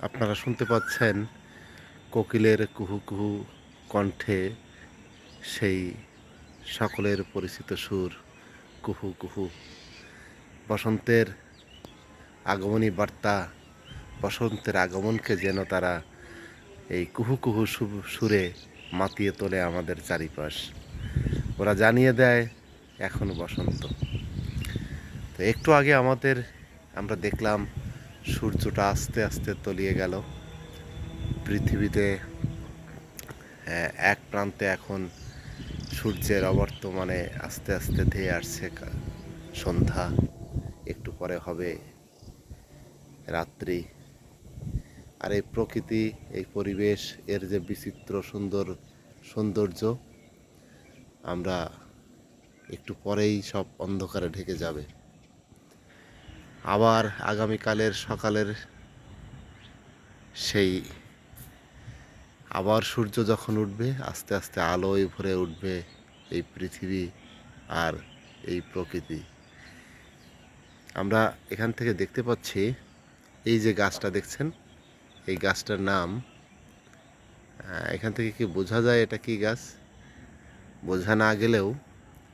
আপনারা শুনতে পাচ্ছেন কোকিলের কুহু কুহু কণ্ঠে সেই সকলের পরিচিত সুর কুহু কুহু। বসন্তের আগমনী বার্তা, বসন্তের আগমনকে যেন তারা এই কুহু কুহু সুরে মাতিয়ে তোলে আমাদের চারিপাশ। ওরা জানিয়ে দেয় এখন বসন্ত। তো একটু আগে আমরা দেখলাম সূর্যটা আস্তে আস্তে তলিয়ে গেল পৃথিবীতে। এক প্রান্তে এখন সূর্যের অবর্তমানে আস্তে আস্তে ধেয়ে আসছে সন্ধ্যা, একটু পরে হবে রাত্রি। আর এই প্রকৃতি, এই পরিবেশ, এর যে বিচিত্র সৌন্দর্য, আমরা একটু পরেই সব অন্ধকারে ঢেকে যাবে। আবার আগামীকালের সকালের সেই আবার সূর্য যখন উঠবে, আস্তে আস্তে আলোয় ভরে উঠবে এই পৃথিবী আর এই প্রকৃতি। আমরা এখান থেকে দেখতে পাচ্ছি, এই যে গাছটা দেখছেন, এই গাছটার নাম, এখান থেকে কি বোঝা যায় এটা কি গাছ? বোঝা না গেলেও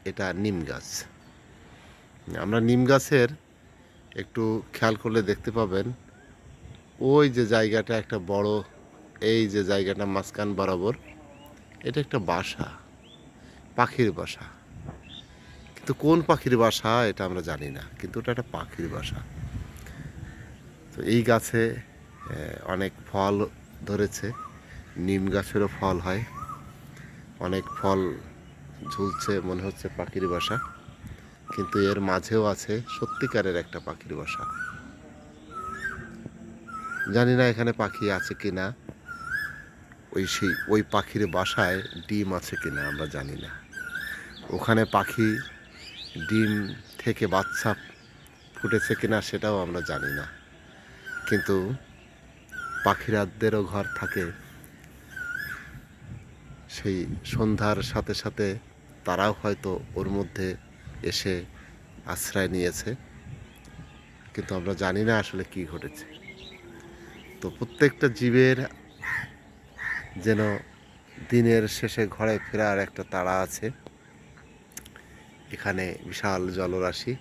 এটা নিম গাছ। আমরা নিম গাছের একটু খেয়াল করলে দেখতে পাবেন, ওই যে জায়গাটা একটা বড়, এই যে জায়গাটা মাঝখান বরাবর, এটা একটা বাসা, পাখির বাসা। কিন্তু কোন পাখির বাসা এটা আমরা জানি না, কিন্তু ওটা একটা পাখির বাসা। তো এই গাছে অনেক ফল ধরেছে, নিম গাছেরও ফল হয়, অনেক ফল ঝুলছে, মনে হচ্ছে পাখির বাসা, কিন্তু এর মাঝেও আছে সত্যিকারের একটা পাখির বাসা। জানি না এখানে পাখি আছে কি না, ওই পাখির বাসায় ডিম আছে কি না আমরা জানি না। ওখানে পাখি ডিম থেকে বাচ্চা ফুটেছে কিনা সেটাও আমরা জানি না। কিন্তু পাখিরাদেরও ঘর থাকে, সেই সন্ধ্যার সাথে সাথে তারাও হয়তো ওর মধ্যে এসে আশ্রয় নিয়েছে, কিন্তু আমরা জানি না আসলে কি ঘটেছে। তো প্রত্যেকটা জীবের যেন দিনের শেষে ঘরে ফেরার একটা তাড়া আছে। এখানে বিশাল জলরাশি,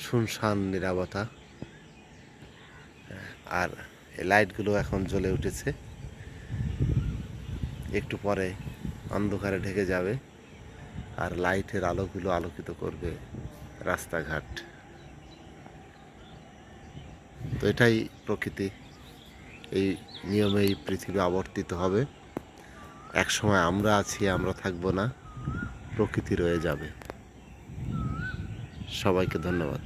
শুনশান নীরবতা, আর এই লাইটগুলো এখন জ্বলে উঠেছে, একটু পরে অন্ধকারে ঢেকে যাবে, আর লাইটের আলোগুলো আলোকিত করবে রাস্তাঘাট। তো এটাই প্রকৃতি, এই নিয়মেই পৃথিবী আবর্তিত হবে। এক সময় আমরা আছি, আমরা থাকবো না, প্রকৃতি রয়ে যাবে। সবাইকে ধন্যবাদ।